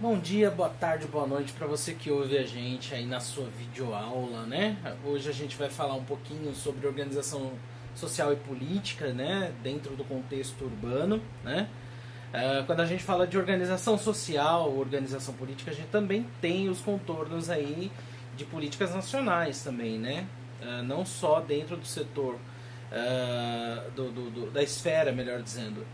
Bom dia, boa tarde, boa noite para você que ouve a gente aí na sua videoaula, né? Hoje a gente vai falar um pouquinho sobre organização social e política, né? Dentro do contexto urbano, né? Quando a gente fala de organização social, organização política, a gente também tem os contornos aí de políticas nacionais também, né? Não só dentro do setor da esfera, melhor dizendo,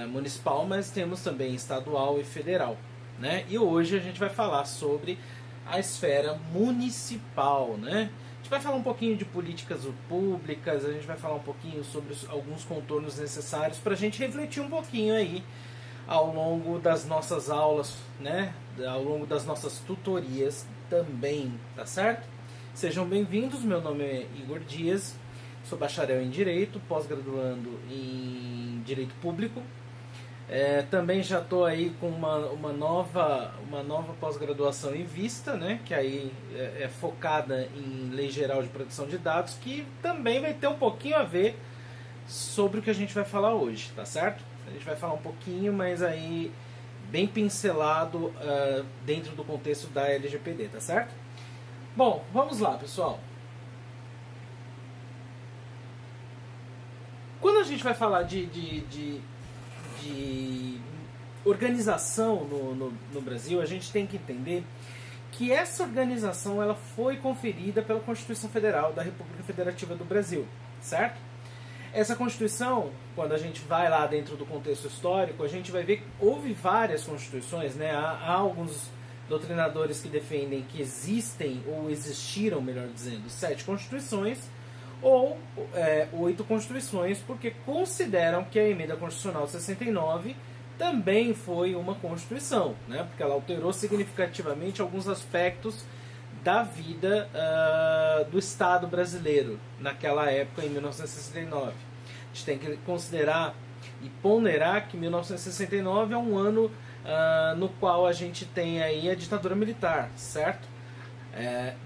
municipal, mas temos também estadual e federal, né? E hoje a gente vai falar sobre a esfera municipal, né? A gente vai falar um pouquinho de políticas públicas, a gente vai falar um pouquinho sobre alguns contornos necessários para a gente refletir um pouquinho aí ao longo das nossas aulas, né? Ao longo das nossas tutorias também, tá certo? Sejam bem-vindos, meu nome é Igor Dias, sou bacharel em Direito, pós-graduando em Direito Público. Também já estou aí com uma nova pós-graduação em vista, né? Que aí é focada em Lei Geral de Proteção de Dados, que também vai ter um pouquinho a ver sobre o que a gente vai falar hoje, tá certo? A gente vai falar um pouquinho, mas aí bem pincelado dentro do contexto da LGPD, tá certo? Bom, vamos lá, pessoal. Quando a gente vai falar de organização no Brasil, a gente tem que entender que essa organização ela foi conferida pela Constituição Federal da República Federativa do Brasil, certo? Essa Constituição, quando a gente vai lá dentro do contexto histórico, a gente vai ver que houve várias constituições, né? Há alguns doutrinadores que defendem que existem, ou existiram, melhor dizendo, 7 constituições, ou 8 constituições, porque consideram que a Emenda Constitucional 69 também foi uma constituição, né? Porque ela alterou significativamente alguns aspectos da vida do Estado brasileiro naquela época, em 1969. A gente tem que considerar e ponderar que 1969 é um ano no qual a gente tem aí a ditadura militar, certo?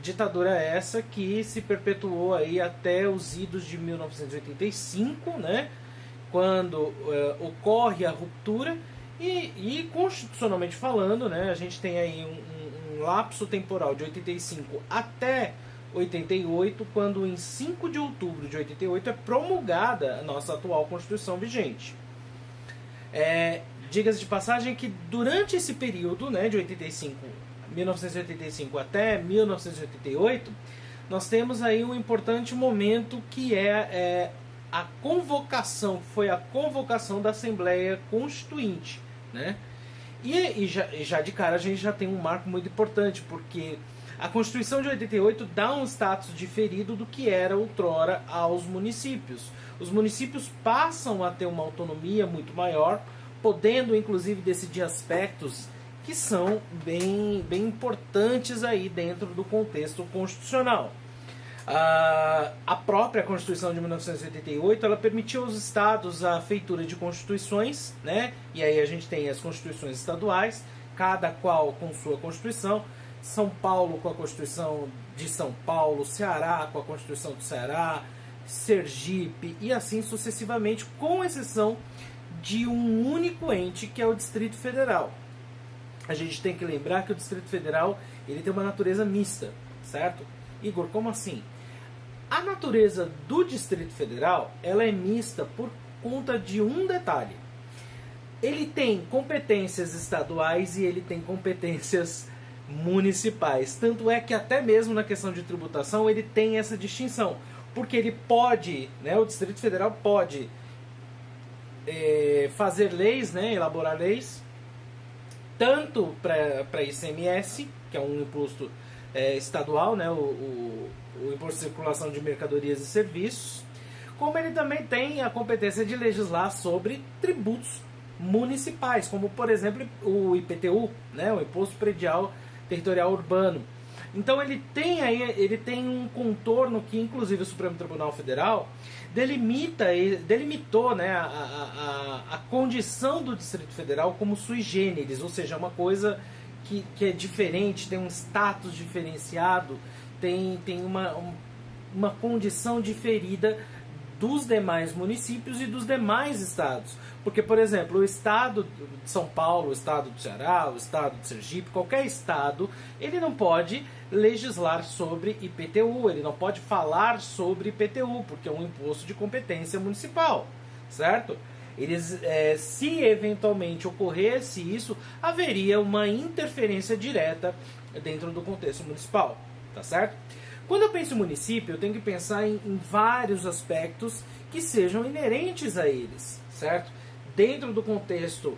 Ditadura essa que se perpetuou aí até os idos de 1985, né? Quando ocorre a ruptura e constitucionalmente falando, né? A gente tem aí um lapso temporal de 85 até 88, quando em 5 de outubro de 88 é promulgada a nossa atual Constituição vigente. Diga-se de passagem que durante esse período, né, de 1985 até 1988, nós temos aí um importante momento que a convocação, foi a convocação da Assembleia Constituinte, né? E já de cara a gente já tem um marco muito importante, porque a Constituição de 88 dá um status diferido do que era outrora aos municípios. Os municípios passam a ter uma autonomia muito maior, podendo inclusive decidir aspectos que são bem importantes aí dentro do contexto constitucional. A própria Constituição de 1988 ela permitiu aos estados a feitura de constituições, né? E aí a gente tem as constituições estaduais, cada qual com sua constituição. São Paulo com a Constituição de São Paulo, Ceará com a Constituição do Ceará, Sergipe e assim sucessivamente, com exceção de um único ente que é o Distrito Federal. A gente tem que lembrar que o Distrito Federal ele tem uma natureza mista, certo? Igor, como assim? A natureza do Distrito Federal ela é mista por conta de um detalhe. Ele tem competências estaduais e ele tem competências municipais. Tanto é que até mesmo na questão de tributação ele tem essa distinção. Porque ele pode, né, o Distrito Federal pode fazer leis, né, elaborar leis, tanto para ICMS, que é um imposto estadual, né, o imposto de circulação de mercadorias e serviços, como ele também tem a competência de legislar sobre tributos municipais, como por exemplo o IPTU, né, o Imposto Predial Territorial Urbano. Então ele tem um contorno que inclusive o Supremo Tribunal Federal delimitou, né, a condição do Distrito Federal como sui generis, ou seja, uma coisa que é diferente, tem um status diferenciado, tem uma condição diferida dos demais municípios e dos demais estados. Porque, por exemplo, o estado de São Paulo, o estado do Ceará, o estado de Sergipe, qualquer estado, ele não pode legislar sobre IPTU, ele não pode falar sobre IPTU, porque é um imposto de competência municipal, certo? Eles, se eventualmente ocorresse isso, haveria uma interferência direta dentro do contexto municipal, tá certo? Quando eu penso em município, eu tenho que pensar em vários aspectos que sejam inerentes a eles, certo? Dentro do contexto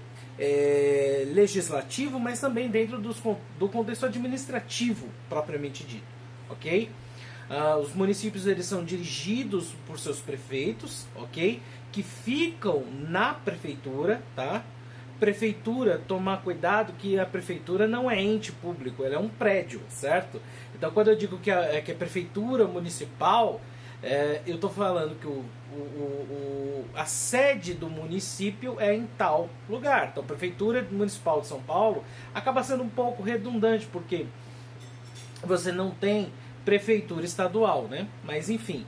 legislativo, mas também dentro do contexto administrativo, propriamente dito, ok? Os municípios, eles são dirigidos por seus prefeitos, ok? Que ficam na prefeitura, tá? Prefeitura, tomar cuidado que a prefeitura não é ente público, ela é um prédio, certo? Então, quando eu digo que é prefeitura municipal, eu estou falando que a sede do município é em tal lugar. Então, a prefeitura municipal de São Paulo acaba sendo um pouco redundante, porque você não tem prefeitura estadual, né? Mas, enfim,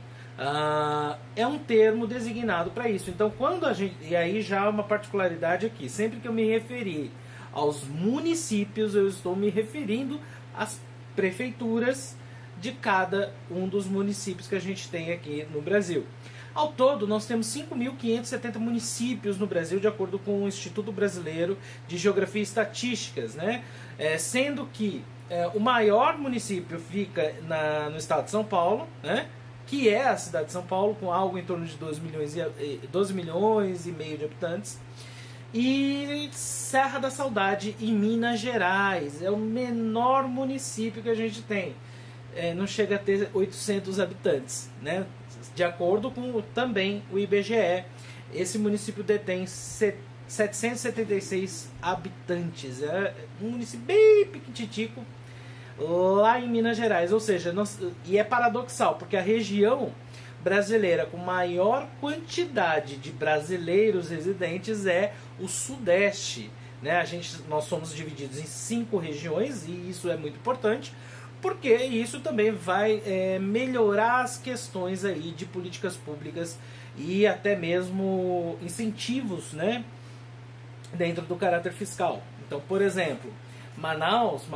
é um termo designado para isso. Então, quando a gente... E aí já há uma particularidade aqui. Sempre que eu me referir aos municípios, eu estou me referindo às prefeituras de cada um dos municípios que a gente tem aqui no Brasil. Ao todo, nós temos 5.570 municípios no Brasil, de acordo com o Instituto Brasileiro de Geografia e Estatísticas, né? Sendo que o maior município fica no estado de São Paulo, né? Que é a cidade de São Paulo, com algo em torno de 12 milhões e meio de habitantes. E Serra da Saudade, em Minas Gerais, é o menor município que a gente tem. Não chega a ter 800 habitantes, né? De acordo com também o IBGE, esse município detém 776 habitantes. É um município bem piquititico lá em Minas Gerais. Ou seja, e é paradoxal, porque a região brasileira com maior quantidade de brasileiros residentes é o Sudeste, né? Nós somos divididos em 5 regiões, e isso é muito importante, porque isso também vai melhorar as questões aí de políticas públicas e até mesmo incentivos, né, dentro do caráter fiscal. Então, por exemplo, Manaus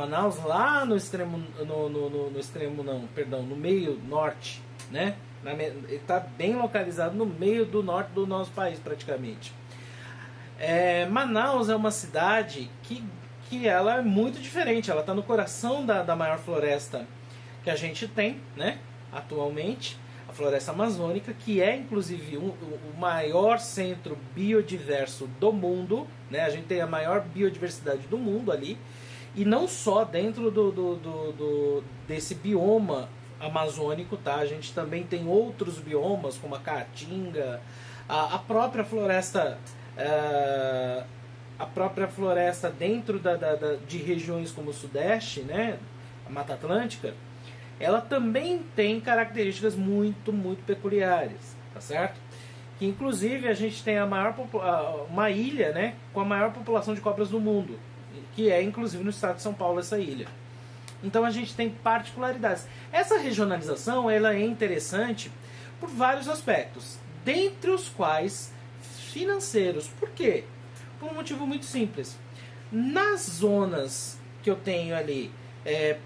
lá no extremo, no meio norte, né? Ele está bem localizado no meio do norte do nosso país, praticamente. Manaus é uma cidade que ela é muito diferente. Ela está no coração da maior floresta que a gente tem, né, atualmente, a floresta amazônica, que é inclusive o maior centro biodiverso do mundo, né? A gente tem a maior biodiversidade do mundo ali, e não só dentro desse bioma amazônico, tá? A gente também tem outros biomas, como a caatinga, a própria floresta, dentro de regiões como o Sudeste, né? A Mata Atlântica, ela também tem características muito, muito peculiares, tá certo? Que inclusive a gente tem uma ilha, né, com a maior população de cobras do mundo, que é inclusive no estado de São Paulo essa ilha. Então a gente tem particularidades. Essa regionalização, ela é interessante por vários aspectos, dentre os quais financeiros. Por quê? Por um motivo muito simples. Nas zonas que eu tenho ali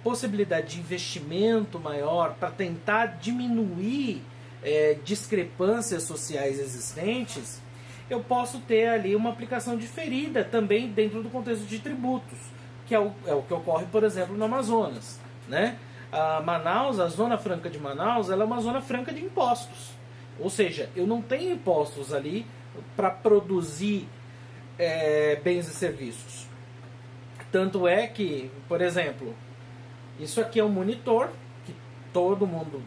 possibilidade de investimento maior para tentar diminuir discrepâncias sociais existentes, eu posso ter ali uma aplicação diferida também dentro do contexto de tributos, que é o que ocorre, por exemplo, no Amazonas, né? A Zona Franca de Manaus, ela é uma zona franca de impostos. Ou seja, eu não tenho impostos ali para produzir bens e serviços. Tanto é que, por exemplo, isso aqui é um monitor que todo mundo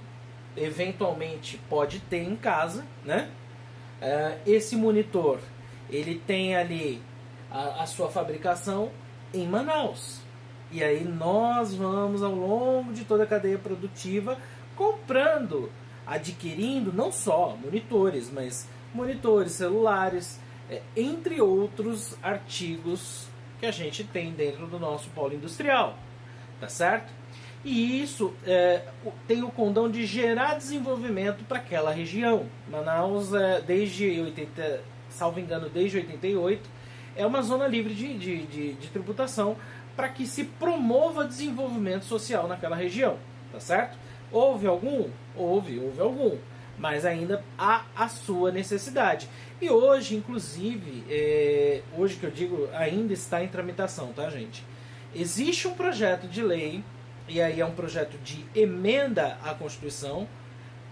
eventualmente pode ter em casa, né? Esse monitor, ele tem ali a sua fabricação em Manaus. E aí nós vamos, ao longo de toda a cadeia produtiva, comprando, adquirindo não só monitores, mas monitores, celulares, entre outros artigos que a gente tem dentro do nosso polo industrial, tá certo? E isso tem o condão de gerar desenvolvimento para aquela região. Manaus, desde 80, salvo engano, desde 88, é uma zona livre de tributação para que se promova desenvolvimento social naquela região, tá certo? Houve algum? Houve algum, mas ainda há a sua necessidade. E hoje, inclusive, hoje que eu digo, ainda está em tramitação, tá, gente? Existe um projeto de lei, e aí é um projeto de emenda à Constituição,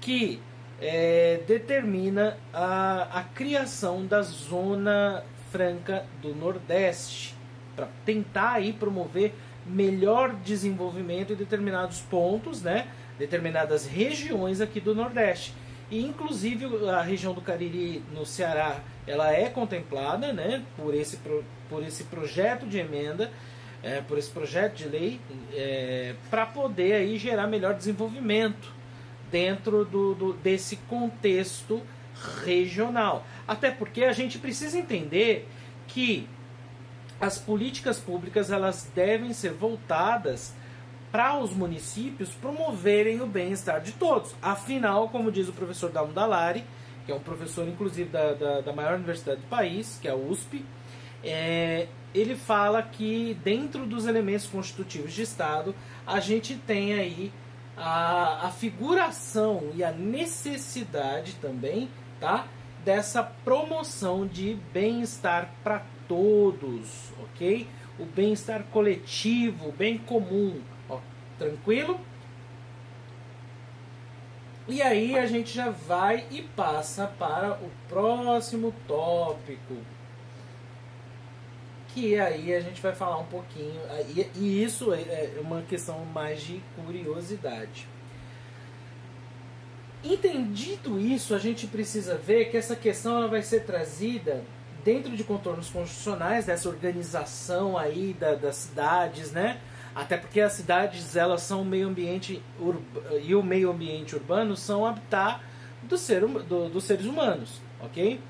que determina a criação da Zona Franca do Nordeste, para tentar aí promover melhor desenvolvimento em determinados pontos, né? Determinadas regiões aqui do Nordeste. E inclusive a região do Cariri, no Ceará, ela é contemplada, né, por esse projeto de emenda, por esse projeto de lei, para poder aí gerar melhor desenvolvimento dentro desse contexto regional. Até porque a gente precisa entender que as políticas públicas elas devem ser voltadas para os municípios promoverem o bem-estar de todos. Afinal, como diz o professor Dalmo Dallari, que é um professor inclusive da maior universidade do país, que é a USP, ele fala que dentro dos elementos constitutivos de Estado, a gente tem aí a figuração e a necessidade também, tá, dessa promoção de bem-estar para todos, ok? O bem-estar coletivo, o bem comum, ó, tranquilo? E aí a gente já vai e passa para o próximo tópico, que aí a gente vai falar um pouquinho, e isso é uma questão mais de curiosidade. Entendido isso, a gente precisa ver que essa questão ela vai ser trazida dentro de contornos constitucionais, dessa organização aí das cidades, né? Até porque as cidades elas são o meio ambiente e o meio ambiente urbano são o habitat dos seres humanos, ok?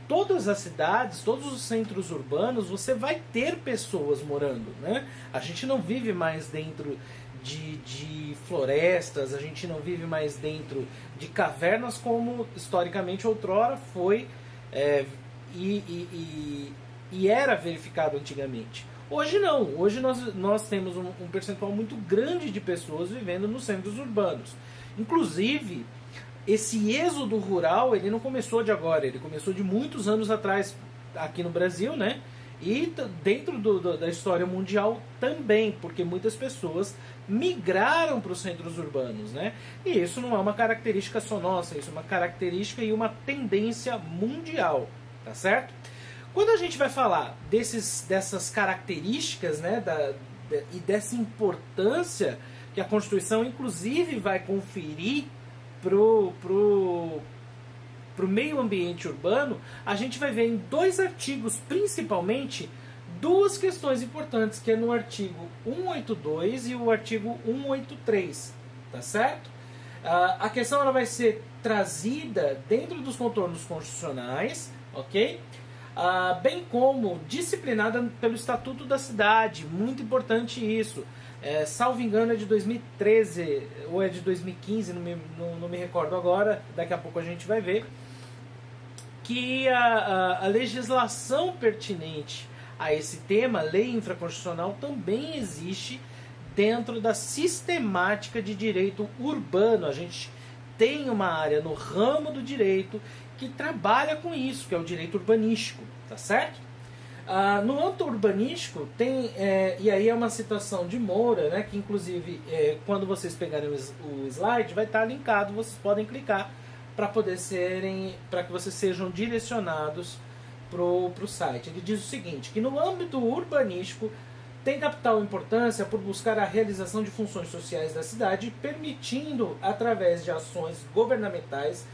Todas as cidades, todos os centros urbanos, você vai ter pessoas morando, né? A gente não vive mais dentro de florestas, a gente não vive mais dentro de cavernas como historicamente outrora foi e era verificado antigamente. Hoje não, hoje nós temos um percentual muito grande de pessoas vivendo nos centros urbanos. Inclusive, esse êxodo rural, ele não começou de agora, ele começou de muitos anos atrás aqui no Brasil, né? E dentro da história mundial também, porque muitas pessoas migraram para os centros urbanos, né? E isso não é uma característica só nossa, isso é uma característica e uma tendência mundial, tá certo? Quando a gente vai falar dessas características, né, e dessa importância que a Constituição inclusive vai conferir pro meio ambiente urbano, a gente vai ver em 2 artigos, principalmente, 2 questões importantes, que é no artigo 182 e o artigo 183, tá certo? A questão ela vai ser trazida dentro dos contornos constitucionais, ok? Bem como disciplinada pelo Estatuto da Cidade, muito importante isso. Salvo engano é de 2013 ou é de 2015, não me recordo agora, daqui a pouco a gente vai ver, que a legislação pertinente a esse tema, lei infraconstitucional, também existe dentro da sistemática de direito urbano. A gente tem uma área no ramo do direito que trabalha com isso, que é o direito urbanístico, tá certo? No âmbito urbanístico tem, e aí é uma citação de Moura, né, que inclusive quando vocês pegarem o slide vai estar linkado, vocês podem clicar para que vocês sejam direcionados para o site. Ele diz o seguinte, que no âmbito urbanístico tem capital importância por buscar a realização de funções sociais da cidade, permitindo, através de ações governamentais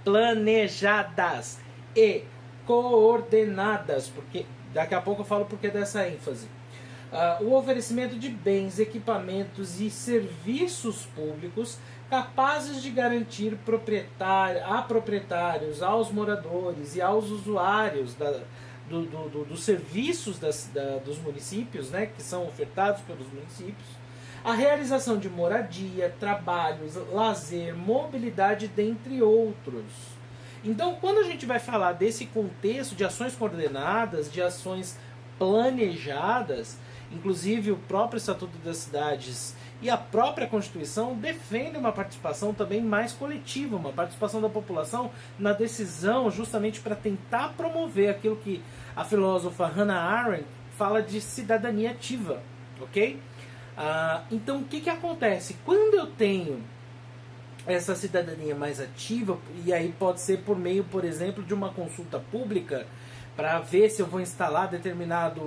planejadas e coordenadas, porque daqui a pouco eu falo porque dessa ênfase, o oferecimento de bens, equipamentos e serviços públicos capazes de garantir a proprietários, aos moradores e aos usuários dos serviços dos municípios, né, que são ofertados pelos municípios, A realização de moradia, trabalhos, lazer, mobilidade, dentre outros. Então, quando a gente vai falar desse contexto de ações coordenadas, de ações planejadas, inclusive o próprio Estatuto das Cidades e a própria Constituição defendem uma participação também mais coletiva, uma participação da população na decisão, justamente para tentar promover aquilo que a filósofa Hannah Arendt fala de cidadania ativa, ok? Então, o que acontece? Quando eu tenho essa cidadania mais ativa, e aí pode ser por meio, por exemplo, de uma consulta pública, para ver se eu vou instalar determinado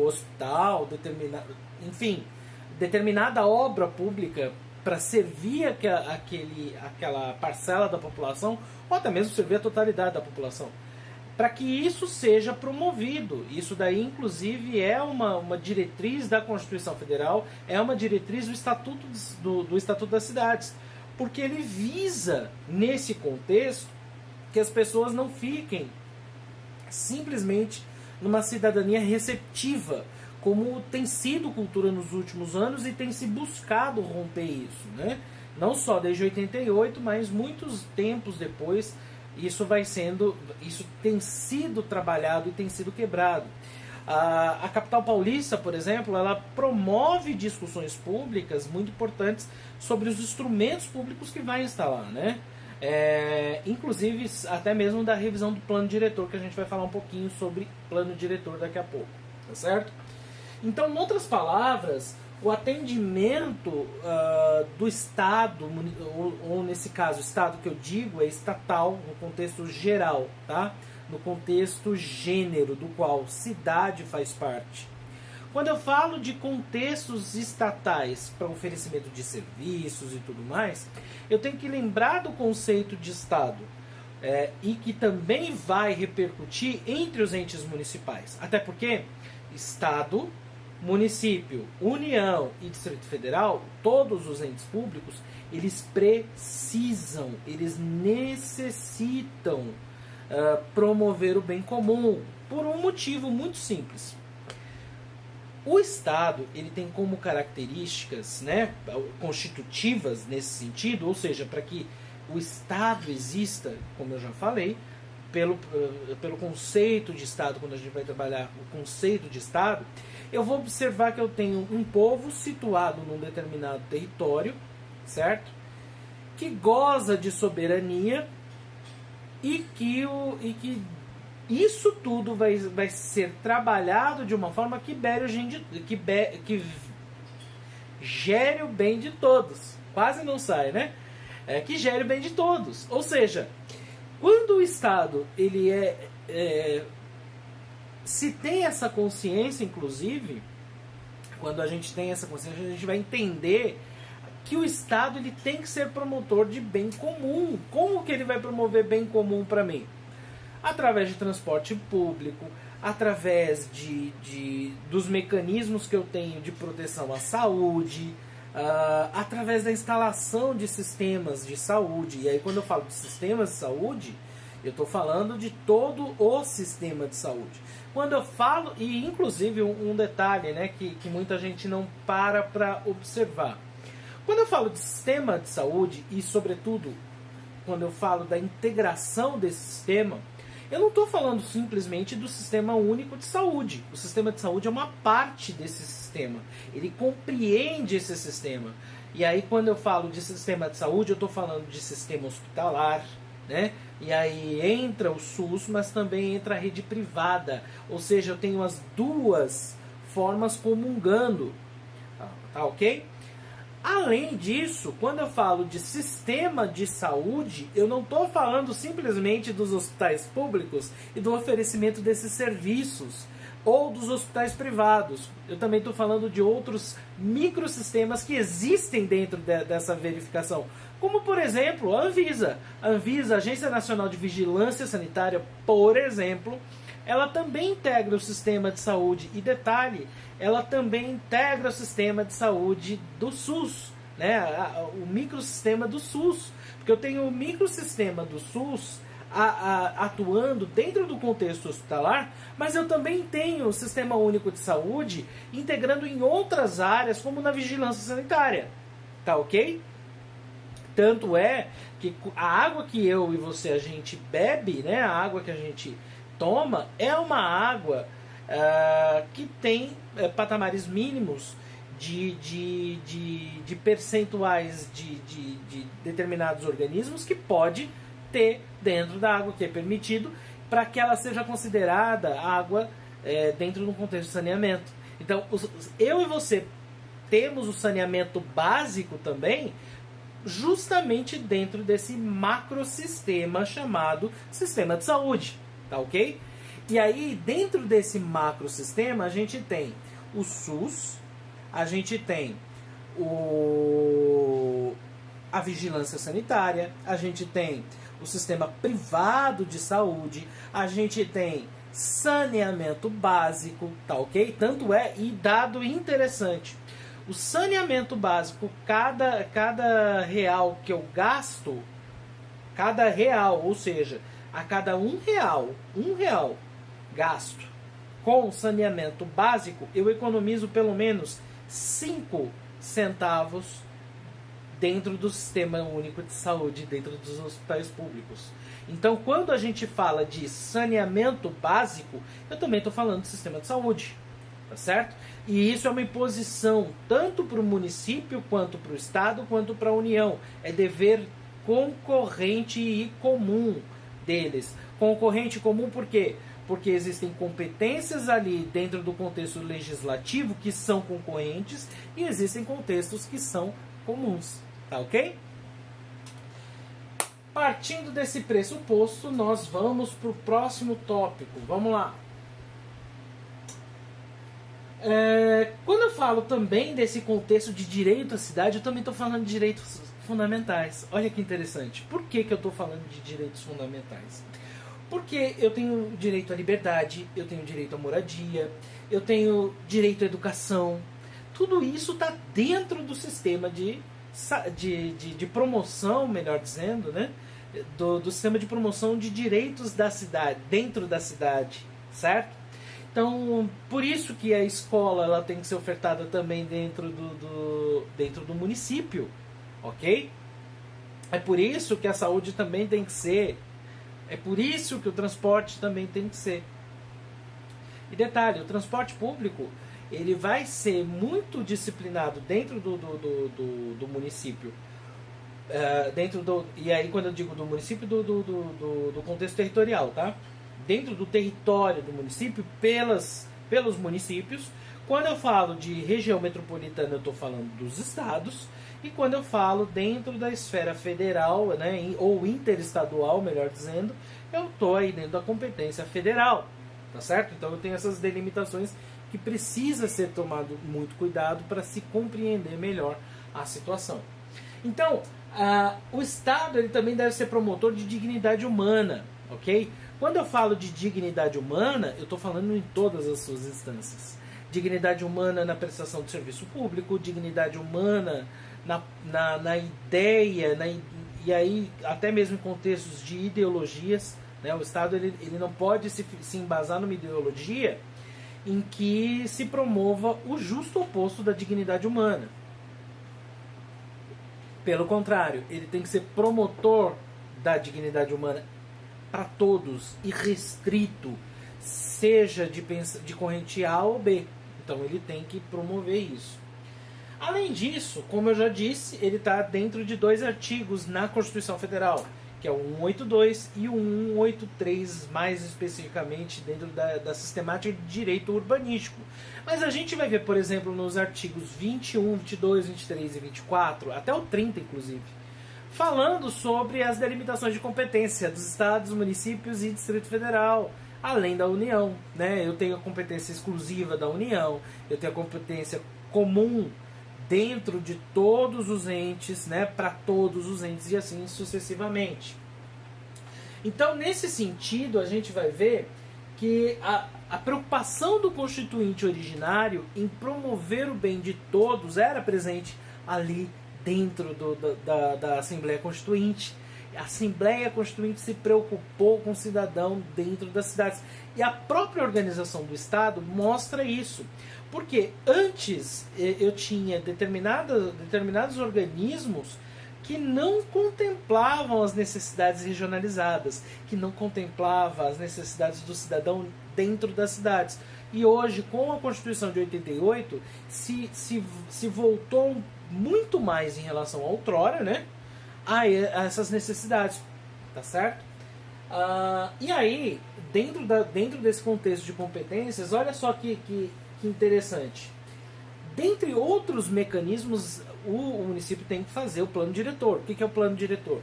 hospital, determinada obra pública para servir aquela parcela da população, ou até mesmo servir a totalidade da população, para que isso seja promovido. Isso daí, inclusive, é uma diretriz da Constituição Federal, é uma diretriz do Estatuto das Cidades, porque ele visa, nesse contexto, que as pessoas não fiquem simplesmente numa cidadania receptiva, como tem sido cultura nos últimos anos e tem se buscado romper isso, né? Não só desde 88, mas muitos tempos depois, isso tem sido trabalhado e tem sido quebrado. A capital paulista, por exemplo, ela promove discussões públicas muito importantes sobre os instrumentos públicos que vai instalar, né? Inclusive até mesmo da revisão do plano diretor, que a gente vai falar um pouquinho sobre plano diretor daqui a pouco, tá certo? Então, em outras palavras, o atendimento do Estado, ou nesse caso, o Estado que eu digo é estatal, no contexto geral, tá? No contexto gênero, do qual cidade faz parte. Quando eu falo de contextos estatais para oferecimento de serviços e tudo mais, eu tenho que lembrar do conceito de Estado, e que também vai repercutir entre os entes municipais. Até porque Estado, município, União e Distrito Federal, todos os entes públicos, eles precisam, eles necessitam promover o bem comum, por um motivo muito simples. O Estado, ele tem como características, né, constitutivas nesse sentido, ou seja, para que o Estado exista, como eu já falei, pelo conceito de Estado, quando a gente vai trabalhar o conceito de Estado, eu vou observar que eu tenho um povo situado num determinado território, certo? Que goza de soberania e que isso tudo vai ser trabalhado de uma forma que gere o bem de todos. Quase não sai, né? Que gere o bem de todos. Ou seja, quando o Estado ele se tem essa consciência, inclusive, quando a gente tem essa consciência, a gente vai entender que o Estado ele tem que ser promotor de bem comum. Como que ele vai promover bem comum para mim? Através de transporte público, através dos mecanismos que eu tenho de proteção à saúde, através da instalação de sistemas de saúde. E aí, quando eu falo de sistemas de saúde, eu estou falando de todo o sistema de saúde. Quando eu falo, e inclusive um detalhe, né, que muita gente não para observar. Quando eu falo de sistema de saúde, e sobretudo quando eu falo da integração desse sistema, eu não estou falando simplesmente do sistema único de saúde. O sistema de saúde é uma parte desse sistema. Ele compreende esse sistema. E aí, quando eu falo de sistema de saúde, eu estou falando de sistema hospitalar, né? E aí entra o SUS, mas também entra a rede privada. Ou seja, eu tenho as duas formas comungando. Tá ok? Além disso, quando eu falo de sistema de saúde, eu não estou falando simplesmente dos hospitais públicos e do oferecimento desses serviços, ou dos hospitais privados. Eu também estou falando de outros microsistemas que existem dentro dessa verificação. Como, por exemplo, a Anvisa. A Anvisa, Agência Nacional de Vigilância Sanitária, por exemplo, ela também integra o sistema de saúde. E detalhe, ela também integra o sistema de saúde do SUS, né? O microsistema do SUS. Porque eu tenho o microsistema do SUS atuando dentro do contexto hospitalar, mas eu também tenho o Sistema Único de Saúde integrando em outras áreas, como na vigilância sanitária. Tá ok? Tanto é que a água que eu e você a gente bebe, né, a água que a gente toma, é uma água que tem patamares mínimos de percentuais de determinados organismos que pode ter dentro da água, que é permitido, para que ela seja considerada água dentro de um contexto de saneamento. Então, eu e você temos o saneamento básico também, justamente dentro desse macrosistema chamado sistema de saúde, tá ok? E aí, dentro desse macrosistema, a gente tem o SUS, a gente tem a vigilância sanitária, a gente tem o sistema privado de saúde, a gente tem saneamento básico, tá ok? Tanto é, e dado interessante, o saneamento básico, cada real que eu gasto, cada real, ou seja, a cada um real gasto com saneamento básico, eu economizo pelo menos 5 centavos dentro do Sistema Único de Saúde, dentro dos hospitais públicos. Então, quando a gente fala de saneamento básico, eu também estou falando do sistema de saúde, tá certo? E isso é uma imposição tanto para o município, quanto para o estado, quanto para a União. É dever concorrente e comum deles. Concorrente e comum por quê? Porque existem competências ali dentro do contexto legislativo que são concorrentes e existem contextos que são comuns, tá ok? Partindo desse pressuposto, nós vamos para o próximo tópico. Vamos lá. Quando eu falo também desse contexto de direito à cidade, eu também estou falando de direitos fundamentais. Olha que interessante. Por que eu estou falando de direitos fundamentais? Porque eu tenho direito à liberdade, eu tenho direito à moradia, eu tenho direito à educação. Tudo isso está dentro do sistema de promoção, melhor dizendo, né? Do sistema de promoção de direitos da cidade, dentro da cidade, certo? Então, por isso que a escola ela tem que ser ofertada também dentro do município, ok? É por isso que a saúde também tem que ser. É por isso que o transporte também tem que ser. E detalhe, o transporte público ele vai ser muito disciplinado dentro do município. E aí quando eu digo do município, do contexto territorial, tá? Dentro do território do município, pelos municípios. Quando eu falo de região metropolitana, eu estou falando dos estados. E quando eu falo dentro da esfera federal, né, ou interestadual, melhor dizendo, eu estou aí dentro da competência federal, tá certo? Então eu tenho essas delimitações que precisa ser tomado muito cuidado para se compreender melhor a situação. Então, o Estado ele também deve ser promotor de dignidade humana, ok? Quando eu falo de dignidade humana, eu estou falando em todas as suas instâncias. Dignidade humana na prestação de serviço público, dignidade humana na ideia, e aí até mesmo em contextos de ideologias, né? O Estado ele não pode se embasar numa ideologia em que se promova o justo oposto da dignidade humana. Pelo contrário, ele tem que ser promotor da dignidade humana para todos, irrestrito, seja de corrente A ou B. Então ele tem que promover isso. Além disso, como eu já disse, ele está dentro de 2 artigos na Constituição Federal, que é o 182 e o 183, mais especificamente dentro da sistemática de direito urbanístico. Mas a gente vai ver, por exemplo, nos artigos 21, 22, 23 e 24, até o 30 inclusive, falando sobre as delimitações de competência dos estados, municípios e Distrito Federal, além da União, né? Eu tenho a competência exclusiva da União, eu tenho a competência comum dentro de todos os entes, né, para todos os entes e assim sucessivamente. Então, nesse sentido, a gente vai ver que a preocupação do constituinte originário em promover o bem de todos era presente ali dentro da Assembleia Constituinte. A Assembleia Constituinte se preocupou com o cidadão dentro das cidades. E a própria organização do Estado mostra isso. Porque antes eu tinha determinados organismos que não contemplavam as necessidades regionalizadas, que não contemplavam as necessidades do cidadão dentro das cidades. E hoje, com a Constituição de 88, se voltou muito mais em relação a outrora, né, a essas necessidades, tá certo? E aí, dentro desse contexto de competências, olha só que interessante. Dentre outros mecanismos, o município tem que fazer o plano diretor. O que é o plano diretor?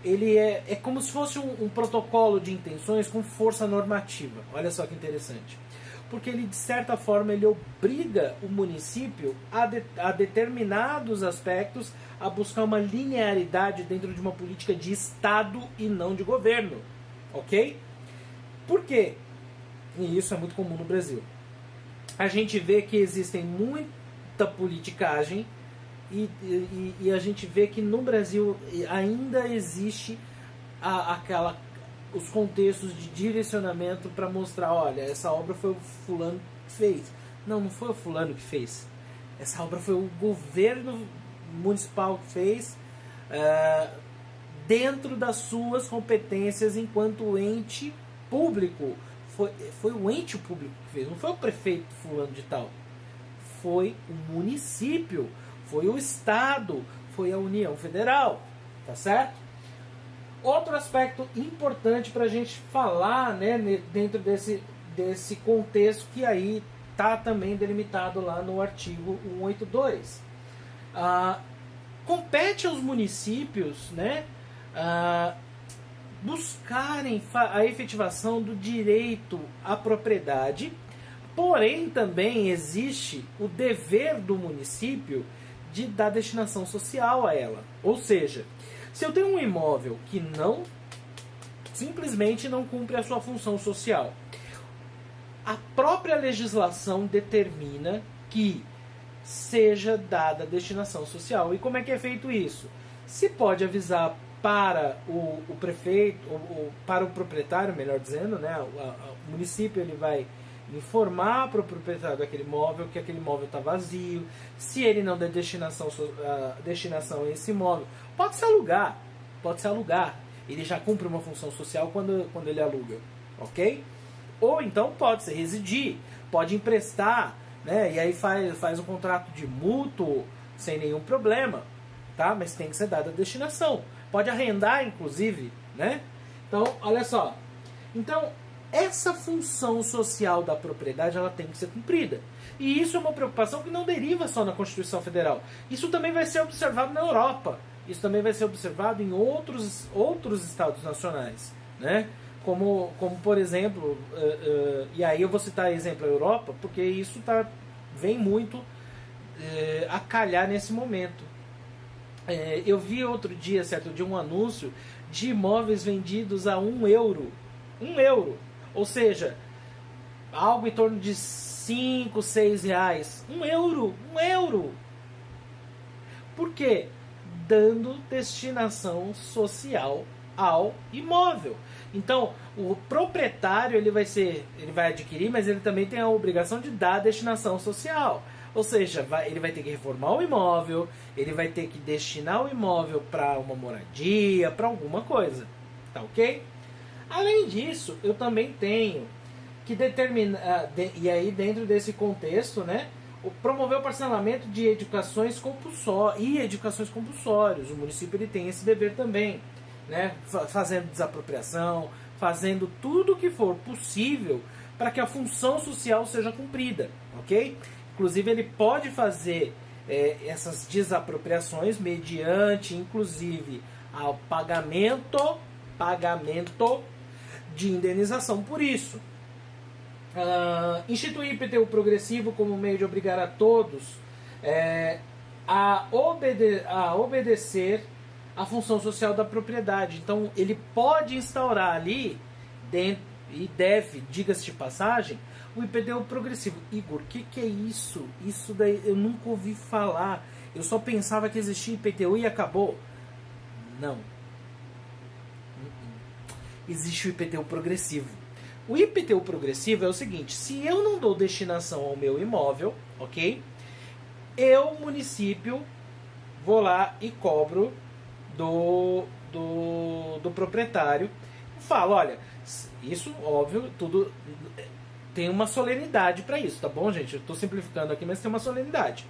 Ele é como se fosse um protocolo de intenções com força normativa. Olha só que interessante. Porque ele, de certa forma, ele obriga o município a determinados aspectos a buscar uma linearidade dentro de uma política de Estado e não de governo. Ok? Por quê? E isso é muito comum no Brasil. A gente vê que existem muita politicagem e a gente vê que no Brasil ainda existe os contextos de direcionamento para mostrar, olha, essa obra foi o fulano que fez. Não foi o fulano que fez. Essa obra foi o governo municipal que fez dentro das suas competências enquanto ente público. Foi o ente público que fez, não foi o prefeito fulano de tal. Foi o município, foi o Estado, foi a União Federal, tá certo? Outro aspecto importante para a gente falar, né, dentro desse contexto que aí está também delimitado lá no artigo 182. Compete aos municípios, né, buscarem a efetivação do direito à propriedade, porém também existe o dever do município de dar destinação social a ela. Ou seja, se eu tenho um imóvel que simplesmente não cumpre a sua função social, a própria legislação determina que seja dada destinação social. E como é que é feito isso? Se pode avisar para o prefeito, para o proprietário, melhor dizendo, né? O município ele vai informar para o proprietário daquele imóvel que aquele imóvel está vazio. Se ele não der destinação a esse imóvel, pode se alugar. Ele já cumpre uma função social quando ele aluga, ok? Ou então pode se residir, pode emprestar, né? E aí faz um contrato de mútuo sem nenhum problema, tá? Mas tem que ser dada a destinação. Pode arrendar, inclusive, né? Então, olha só. Então, essa função social da propriedade ela tem que ser cumprida. E isso é uma preocupação que não deriva só na Constituição Federal. Isso também vai ser observado na Europa. Isso também vai ser observado em outros estados nacionais, né? Como por exemplo, e aí eu vou citar exemplo a Europa, porque isso vem muito a calhar nesse momento. Eu vi certo dia, um anúncio de imóveis vendidos a €1. €1. Ou seja, algo em torno de 5, 6 reais. €1. Por quê? Dando destinação social ao imóvel. Então, o proprietário ele vai adquirir, mas ele também tem a obrigação de dar destinação social. Ou seja, ele vai ter que reformar o imóvel, ele vai ter que destinar o imóvel para uma moradia, para alguma coisa. Tá ok? Além disso, eu também tenho que determinar, e aí dentro desse contexto, né, promover o parcelamento de educações compulsórias. O município ele tem esse dever também, né, fazendo desapropriação, fazendo tudo o que for possível para que a função social seja cumprida, ok? Inclusive ele pode fazer essas desapropriações mediante, inclusive, ao pagamento de indenização por isso. Instituir IPTU progressivo como meio de obrigar a todos a obedecer à função social da propriedade. Então ele pode instaurar ali dentro, e deve, diga-se de passagem, o IPTU progressivo. Igor, o que é isso? Isso daí eu nunca ouvi falar. Eu só pensava que existia IPTU e acabou. Não. existe o IPTU progressivo. O IPTU progressivo é o seguinte: se eu não dou destinação ao meu imóvel, ok? Eu, município, vou lá e cobro do proprietário. Falo, olha, isso, óbvio, tudo tem uma solenidade para isso, tá bom, gente? Eu estou simplificando aqui, mas tem uma solenidade.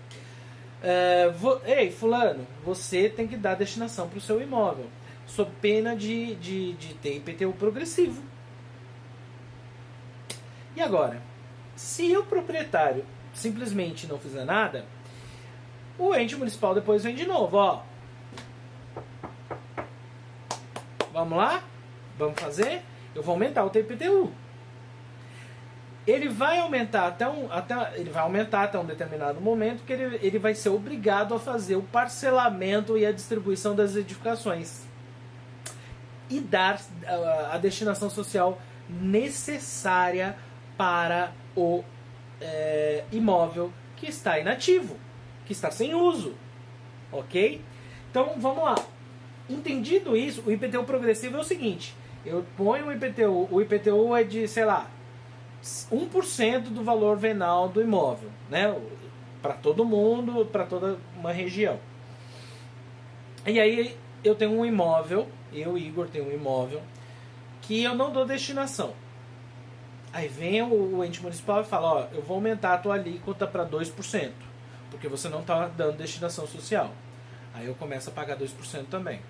Ei, fulano, você tem que dar destinação para o seu imóvel, sob pena de ter IPTU progressivo. E agora, se o proprietário simplesmente não fizer nada, o ente municipal depois vem de novo, ó. Vamos lá? Vamos fazer? Eu vou aumentar o teu IPTU. Ele vai aumentar até um determinado momento que ele vai ser obrigado a fazer o parcelamento e a distribuição das edificações e dar a destinação social necessária para o imóvel que está inativo, que está sem uso, ok? Então vamos lá. Entendido isso, o IPTU progressivo é o seguinte: eu ponho o IPTU é de, sei lá, 1% do valor venal do imóvel, né? Para todo mundo, para toda uma região. E aí eu tenho um imóvel, eu, Igor, tenho um imóvel que eu não dou destinação. Aí vem o ente municipal e fala, ó, eu vou aumentar a tua alíquota para 2%, porque você não está dando destinação social. Aí eu começo a pagar 2% também.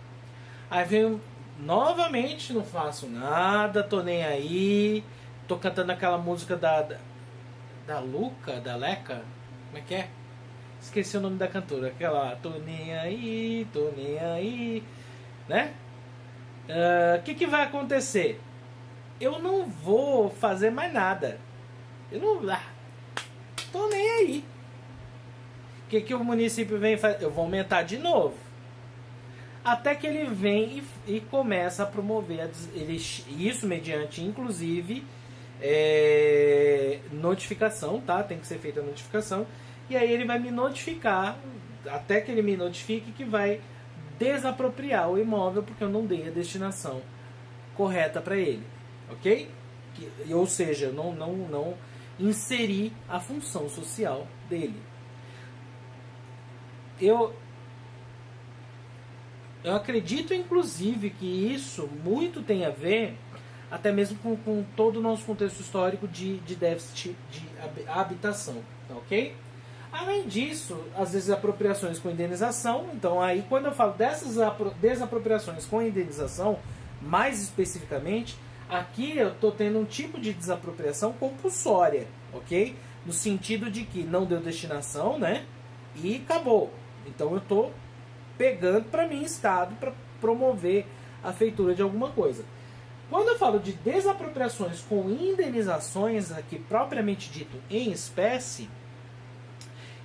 Aí vem novamente, não faço nada, tô nem aí, tô cantando aquela música da Luca, da Leca, como é que é? Esqueci o nome da cantora, aquela tô nem aí, né? O que vai acontecer? Eu não vou fazer mais nada. Eu não... tô nem aí. O que o município vem fazer? Eu vou aumentar de novo. Até que ele vem e começa a promover isso mediante, inclusive, notificação, tá? Tem que ser feita a notificação. E aí ele vai me notificar, até que ele me notifique, que vai desapropriar o imóvel porque eu não dei a destinação correta para ele, ok? Ou seja, não inseri a função social dele. Eu acredito, inclusive, que isso muito tem a ver até mesmo com todo o nosso contexto histórico de déficit de habitação, ok? Além disso, as desapropriações com indenização. Então, aí, quando eu falo dessas desapropriações com indenização, mais especificamente, aqui eu estou tendo um tipo de desapropriação compulsória, ok? No sentido de que não deu destinação, né? E acabou. Então, eu estou pegando para mim Estado para promover a feitura de alguma coisa. Quando eu falo de desapropriações com indenizações, aqui propriamente dito em espécie,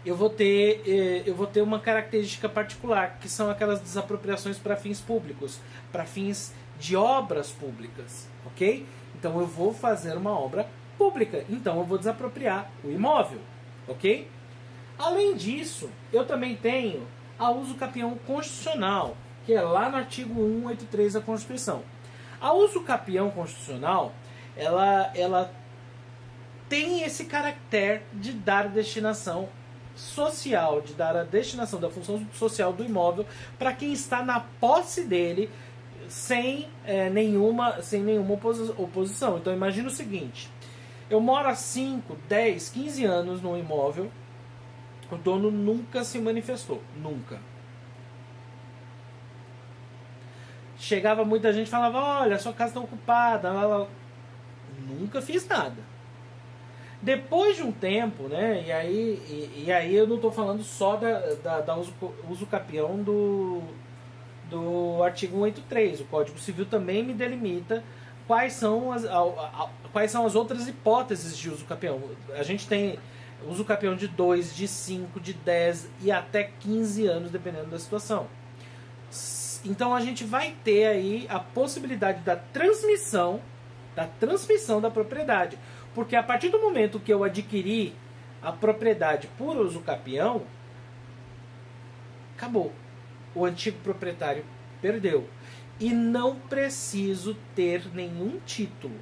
eu vou ter uma característica particular, que são aquelas desapropriações para fins públicos, para fins de obras públicas, ok? Então eu vou fazer uma obra pública, então eu vou desapropriar o imóvel, ok? Além disso, eu também tenho a uso capião constitucional, que é lá no artigo 183 da Constituição. A uso capião constitucional, ela tem esse caractere de dar destinação social, de dar a destinação da função social do imóvel para quem está na posse dele sem nenhuma oposição. Então imagina o seguinte: eu moro há 5, 10, 15 anos no imóvel, o dono nunca se manifestou, nunca. Chegava muita gente e falava, olha, sua casa está ocupada, nunca fiz nada. Depois de um tempo, né, e aí eu não estou falando só da uso capião do artigo 183. O Código Civil também me delimita quais são as outras hipóteses de uso capião. A gente tem uso capião de 2, de 5, de 10 e até 15 anos, dependendo da situação. Então a gente vai ter aí a possibilidade da transmissão da propriedade. Porque a partir do momento que eu adquiri a propriedade por uso capião, acabou. O antigo proprietário perdeu. E não preciso ter nenhum título.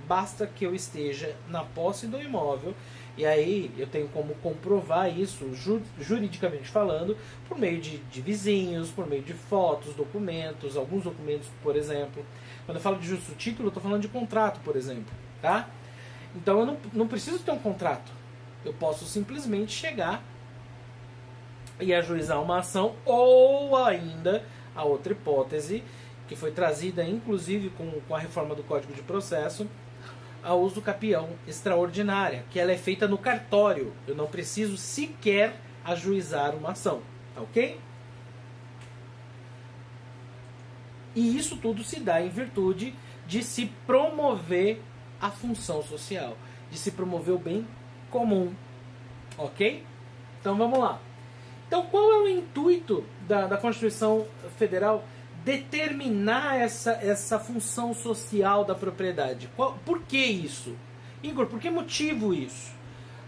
Basta que eu esteja na posse do imóvel. E aí eu tenho como comprovar isso, juridicamente falando, por meio de vizinhos, por meio de fotos, documentos, alguns documentos, por exemplo. Quando eu falo de justo título, eu estou falando de contrato, por exemplo. Tá? Então eu não preciso ter um contrato. Eu posso simplesmente chegar e ajuizar uma ação, ou ainda a outra hipótese, que foi trazida inclusive com a reforma do Código de Processo, a uso capião extraordinária, que ela é feita no cartório. Eu não preciso sequer ajuizar uma ação, tá ok? E isso tudo se dá em virtude de se promover a função social, de se promover o bem comum, ok? Então vamos lá. Então qual é o intuito da Constituição Federal? Determinar essa função social da propriedade. Por que isso? Igor, por que motivo isso?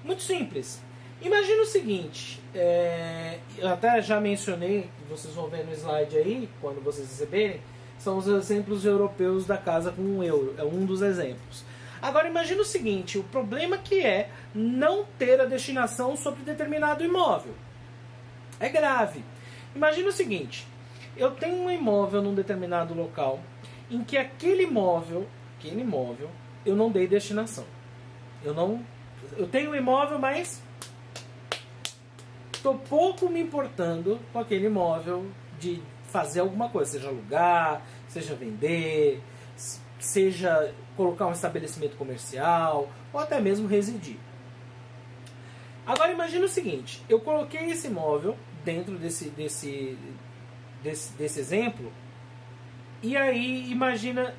Muito simples. Imagina o seguinte, eu até já mencionei, vocês vão ver no slide aí, quando vocês receberem, são os exemplos europeus da casa com um euro, é um dos exemplos. Agora imagina o seguinte, o problema que é não ter a destinação sobre determinado imóvel. É grave. Imagina o seguinte, eu tenho um imóvel num determinado local em que aquele imóvel, eu não dei destinação. Eu tenho um imóvel, mas estou pouco me importando com aquele imóvel de fazer alguma coisa, seja alugar, seja vender, seja colocar um estabelecimento comercial ou até mesmo residir. Agora imagina o seguinte, eu coloquei esse imóvel dentro desse exemplo, e aí imagina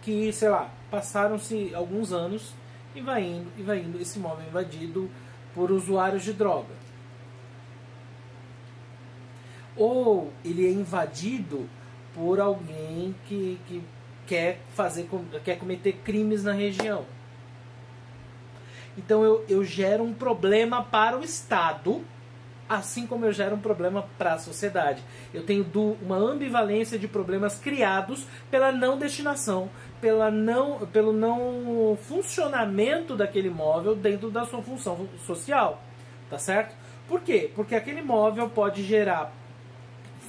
que, sei lá, passaram-se alguns anos e vai indo esse imóvel invadido por usuários de droga. Ou ele é invadido por alguém que quer cometer crimes na região. Então eu gero um problema para o Estado, assim como eu gero um problema para a sociedade. Eu tenho uma ambivalência de problemas criados pela não destinação, pelo não funcionamento daquele imóvel dentro da sua função social. Tá certo? Por quê? Porque aquele imóvel pode gerar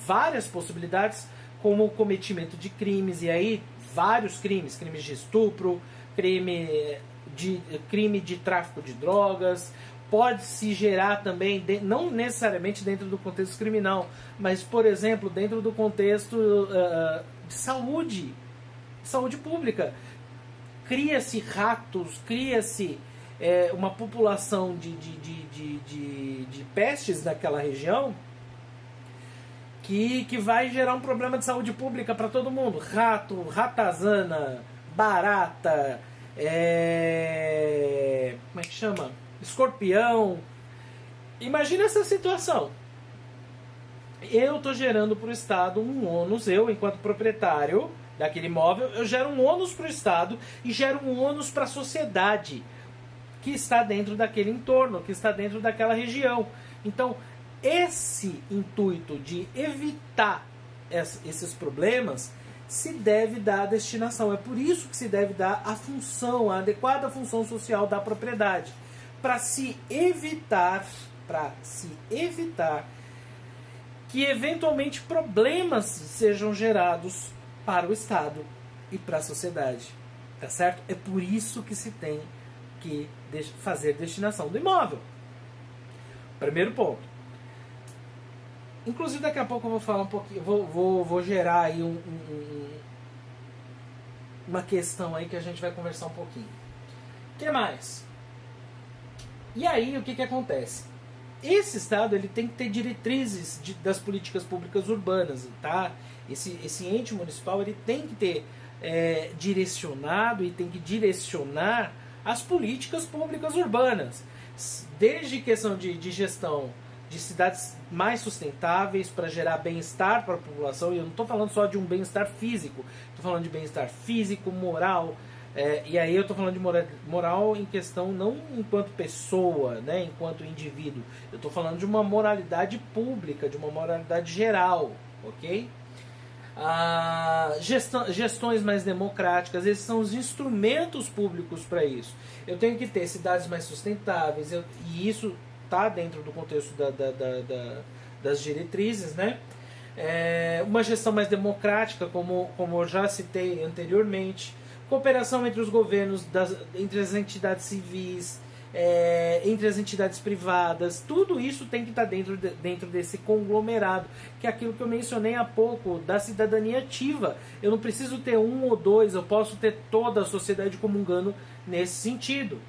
várias possibilidades, como o cometimento de crimes, e aí vários crimes de estupro, crime de tráfico de drogas. Pode-se gerar também, não necessariamente dentro do contexto criminal, mas, por exemplo, dentro do contexto de saúde pública. Cria-se ratos, cria-se uma população de pestes naquela região que vai gerar um problema de saúde pública para todo mundo. Rato, ratazana, barata, como é que chama? Escorpião. Imagina essa situação. Eu estou gerando para o Estado um ônus, eu, enquanto proprietário daquele imóvel, eu gero um ônus para o Estado e gero um ônus para a sociedade que está dentro daquele entorno, que está dentro daquela região. Então, esse intuito de evitar esses problemas se deve dar à destinação. É por isso que se deve dar a função, a adequada função social da propriedade. Para se evitar que eventualmente problemas sejam gerados para o Estado e para a sociedade. Tá certo? É por isso que se tem que fazer destinação do imóvel. Primeiro ponto. Inclusive daqui a pouco eu vou falar um pouquinho, vou gerar aí uma questão aí que a gente vai conversar um pouquinho. O que mais? E aí o que acontece? Esse Estado ele tem que ter diretrizes das políticas públicas urbanas, tá? Esse ente municipal ele tem que ter direcionado e tem que direcionar as políticas públicas urbanas, desde questão de gestão de cidades mais sustentáveis para gerar bem-estar para a população. E eu não estou falando só de um bem-estar físico, estou falando de bem-estar físico, moral. E aí eu estou falando de moral em questão não enquanto pessoa, né, enquanto indivíduo. Eu estou falando de uma moralidade pública, de uma moralidade geral, ok? Gestões mais democráticas, esses são os instrumentos públicos para isso. Eu tenho que ter cidades mais sustentáveis, e isso está dentro do contexto das diretrizes, né? Uma gestão mais democrática, como eu já citei anteriormente, cooperação entre os governos, entre as entidades civis, entre as entidades privadas, tudo isso tem que estar dentro desse conglomerado, que é aquilo que eu mencionei há pouco, da cidadania ativa. Eu não preciso ter um ou dois, eu posso ter toda a sociedade comungando nesse sentido.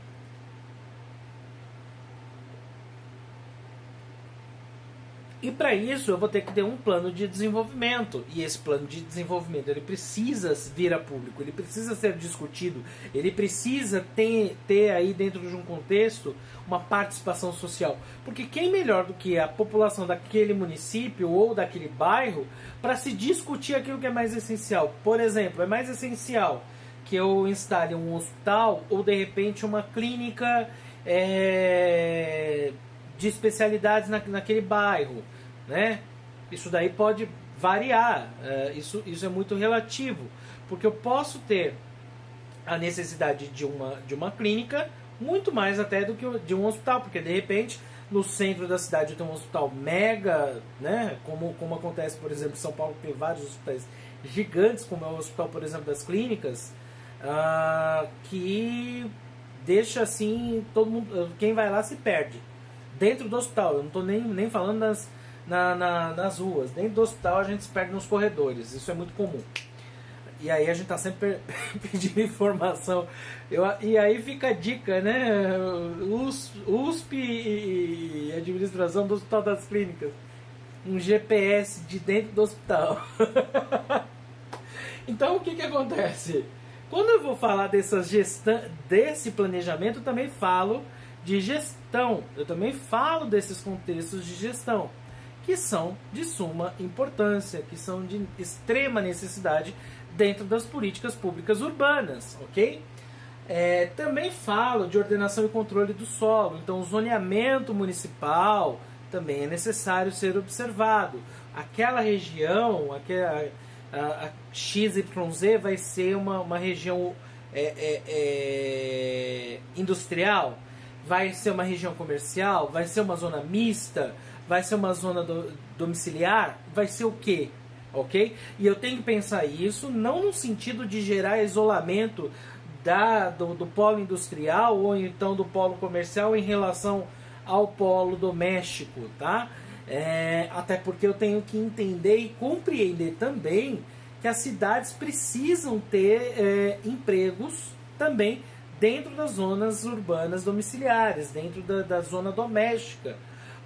E para isso eu vou ter que ter um plano de desenvolvimento. E esse plano de desenvolvimento ele precisa vir a público, ele precisa ser discutido, ele precisa ter aí dentro de um contexto uma participação social. Porque quem melhor do que a população daquele município ou daquele bairro para se discutir aquilo que é mais essencial? Por exemplo, é mais essencial que eu instale um hospital ou de repente uma clínica de especialidades naquele bairro, né? Isso daí pode variar, isso é muito relativo, porque eu posso ter a necessidade de uma clínica muito mais até do que de um hospital, porque de repente no centro da cidade eu tenho um hospital mega, né? Como acontece, por exemplo, em São Paulo, que tem vários hospitais gigantes, como é o hospital, por exemplo, das clínicas, que deixa assim, todo mundo, quem vai lá se perde. Dentro do hospital, eu não estou nem falando nas ruas. Dentro do hospital a gente se perde nos corredores, isso é muito comum. E aí a gente está sempre pedindo informação. E aí fica a dica, né? USP e administração do Hospital das Clínicas. Um GPS de dentro do hospital. Então o que acontece? Quando eu vou falar desse planejamento, eu também falo de gestão. Eu também falo desses contextos de gestão, que são de suma importância, que são de extrema necessidade dentro das políticas públicas urbanas, ok? Também falo de ordenação e controle do solo. Então, o zoneamento municipal também é necessário ser observado. Aquela região, a XYZ vai ser uma região industrial, vai ser uma região comercial, vai ser uma zona mista, vai ser uma zona domiciliar, vai ser o quê? Ok? E eu tenho que pensar isso não no sentido de gerar isolamento do polo industrial ou então do polo comercial em relação ao polo doméstico, tá? Até porque eu tenho que entender e compreender também que as cidades precisam ter empregos também dentro das zonas urbanas domiciliares, dentro da zona doméstica,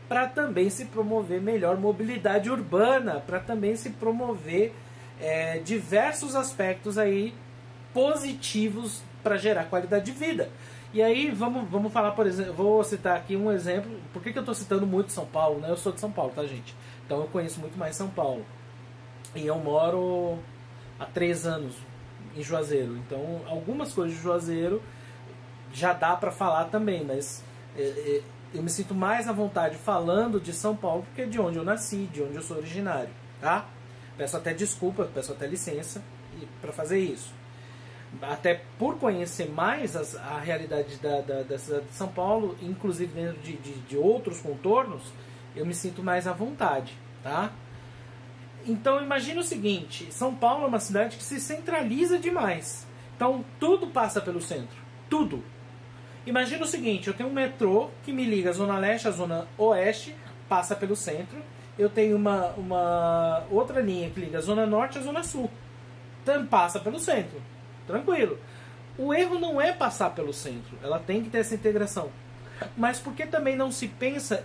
para também se promover melhor mobilidade urbana, para também se promover diversos aspectos aí positivos para gerar qualidade de vida. E aí vamos falar, por exemplo, vou citar aqui um exemplo. Por que eu estou citando muito São Paulo, né? Eu sou de São Paulo, tá, gente? Então eu conheço muito mais São Paulo. E eu moro há 3 anos em Juazeiro. Então algumas coisas de Juazeiro já dá para falar também, mas eu me sinto mais à vontade falando de São Paulo porque é de onde eu nasci, de onde eu sou originário, tá? Peço até desculpa, peço até licença para fazer isso. Até por conhecer mais a realidade da cidade de São Paulo, inclusive dentro de outros contornos, eu me sinto mais à vontade, tá? Então imagine o seguinte, São Paulo é uma cidade que se centraliza demais. Então tudo passa pelo centro, tudo. Imagina o seguinte, eu tenho um metrô que me liga a Zona Leste à Zona Oeste, passa pelo centro. Eu tenho uma outra linha que liga a Zona Norte à Zona Sul, também passa pelo centro. Tranquilo. O erro não é passar pelo centro, ela tem que ter essa integração. Mas por que também não se pensa